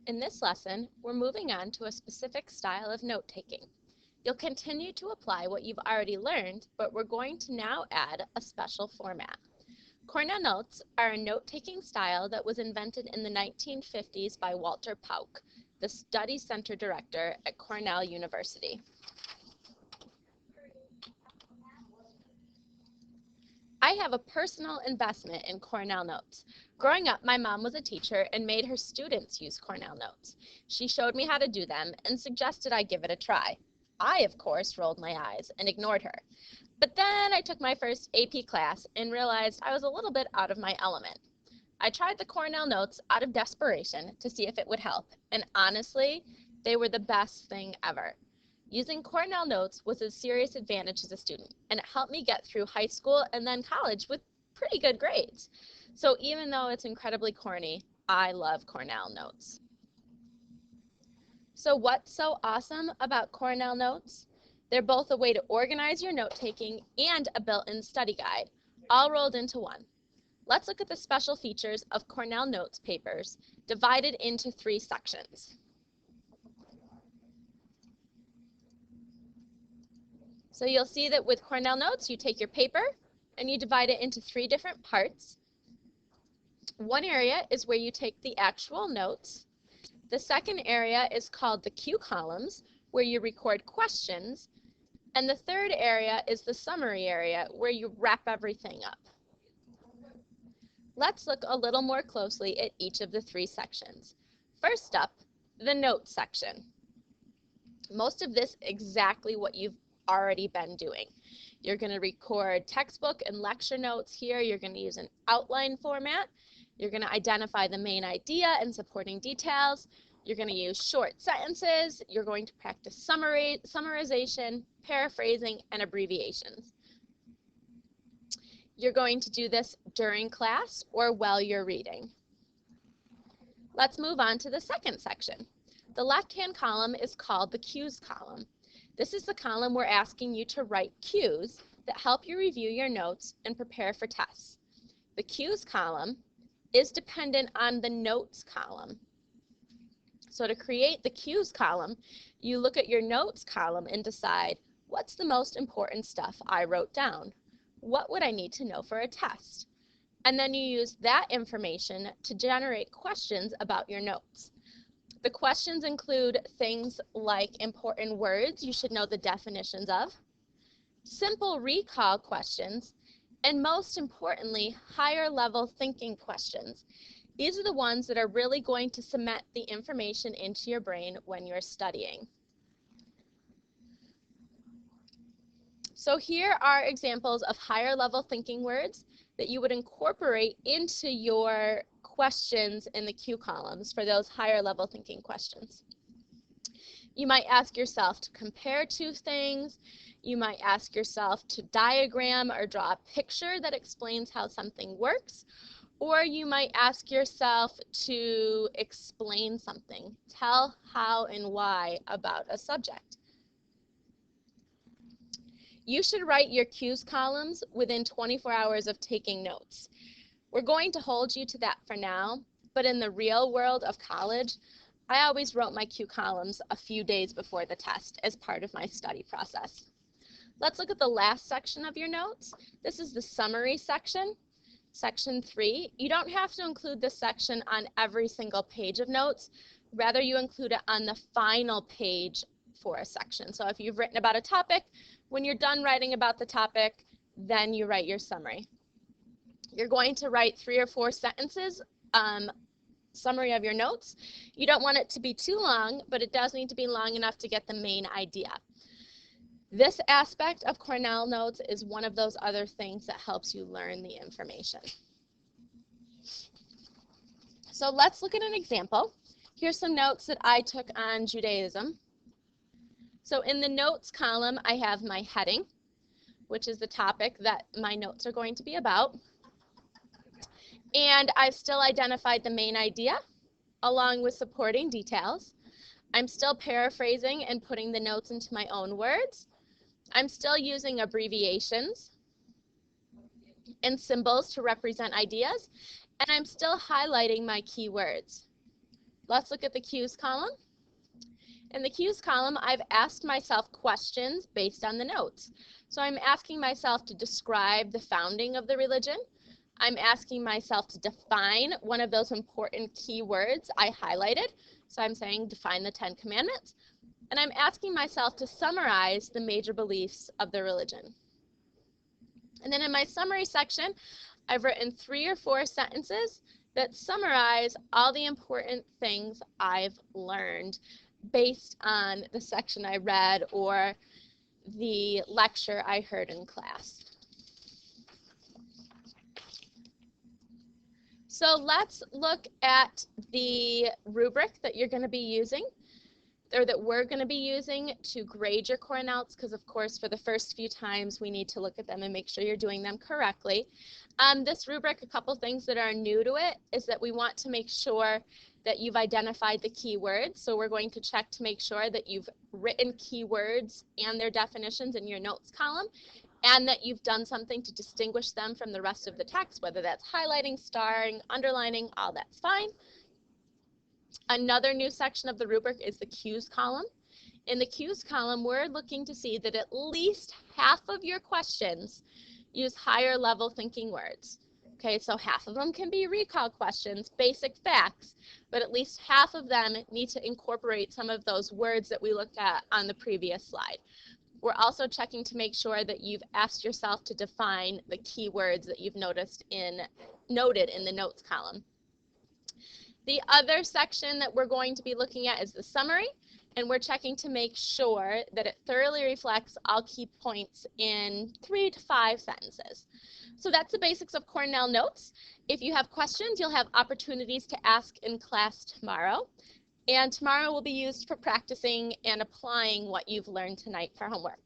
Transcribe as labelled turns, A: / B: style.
A: In this lesson, we're moving on to a specific style of note-taking. You'll continue to apply what you've already learned, but we're going to now add a special format. Cornell Notes are a note-taking style that was invented in the 1950s by Walter Pauk, the Study Center Director at Cornell University. I have a personal investment in Cornell Notes. Growing up, my mom was a teacher and made her students use Cornell Notes. She showed me how to do them and suggested I give it a try. I, of course, rolled my eyes and ignored her. But then I took my first AP class and realized I was a little bit out of my element. I tried the Cornell Notes out of desperation to see if it would help, and honestly, they were the best thing ever. Using Cornell Notes was a serious advantage as a student, and it helped me get through high school and then college with pretty good grades. So even though it's incredibly corny, I love Cornell Notes. So what's so awesome about Cornell Notes? They're both a way to organize your note-taking and a built-in study guide, all rolled into one. Let's look at the special features of Cornell Notes papers, divided into 3 sections. So you'll see that with Cornell Notes, you take your paper and you divide it into 3 different parts. One area is where you take the actual notes. The second area is called the Q columns, where you record questions. And the third area is the summary area, where you wrap everything up. Let's look a little more closely at each of the 3 sections. First up, the notes section. Most of this exactly what you've already been doing. You're going to record textbook and lecture notes here. You're going to use an outline format. You're going to identify the main idea and supporting details. You're going to use short sentences. You're going to practice summarization, paraphrasing, and abbreviations. You're going to do this during class or while you're reading. Let's move on to the second section. The left-hand column is called the cues column. This is the column we're asking you to write cues that help you review your notes and prepare for tests. The cues column is dependent on the notes column. So to create the cues column, you look at your notes column and decide, what's the most important stuff I wrote down? What would I need to know for a test? And then you use that information to generate questions about your notes. The questions include things like important words you should know the definitions of, simple recall questions, and most importantly, higher level thinking questions. These are the ones that are really going to cement the information into your brain when you're studying. So here are examples of higher level thinking words that you would incorporate into your questions in the Q columns for those higher level thinking questions. You might ask yourself to compare 2 things. You might ask yourself to diagram or draw a picture that explains how something works. Or you might ask yourself to explain something, tell how and why about a subject. You should write your cues columns within 24 hours of taking notes. We're going to hold you to that for now, but in the real world of college, I always wrote my Q columns a few days before the test as part of my study process. Let's look at the last section of your notes. This is the summary section, section 3. You don't have to include this section on every single page of notes. Rather, you include it on the final page for a section. So if you've written about a topic, when you're done writing about the topic, then you write your summary. You're going to write 3 or 4 sentences, summary of your notes. You don't want it to be too long, but it does need to be long enough to get the main idea. This aspect of Cornell Notes is one of those other things that helps you learn the information. So let's look at an example. Here's some notes that I took on Judaism. So in the notes column, I have my heading, which is the topic that my notes are going to be about. And I've still identified the main idea along with supporting details. I'm still paraphrasing and putting the notes into my own words. I'm still using abbreviations and symbols to represent ideas, and I'm still highlighting my keywords. let's look at the cues column. In the cues column, I've asked myself questions based on the notes. So I'm asking myself to describe the founding of the religion. I'm asking myself to define one of those important key words I highlighted. So I'm saying define the 10 Commandments. And I'm asking myself to summarize the major beliefs of the religion. And then in my summary section, I've written 3 or 4 sentences that summarize all the important things I've learned based on the section I read or the lecture I heard in class. So let's look at the rubric that you're going to be using, or that we're going to be using to grade your core notes, because of course for the first few times we need to look at them and make sure you're doing them correctly. This rubric, a couple things that are new to it is that we want to make sure that you've identified the keywords. So we're going to check to make sure that you've written keywords and their definitions in your notes column, and that you've done something to distinguish them from the rest of the text, whether that's highlighting, starring, underlining, all that's fine. Another new section of the rubric is the cues column. In the cues column, we're looking to see that at least half of your questions use higher level thinking words. Okay, so half of them can be recall questions, basic facts, but at least half of them need to incorporate some of those words that we looked at on the previous slide. We're also checking to make sure that you've asked yourself to define the keywords that you've noted in the notes column. The other section that we're going to be looking at is the summary, and we're checking to make sure that it thoroughly reflects all key points in 3 to 5 sentences. So that's the basics of Cornell Notes. If you have questions, you'll have opportunities to ask in class tomorrow. And tomorrow will be used for practicing and applying what you've learned tonight for homework.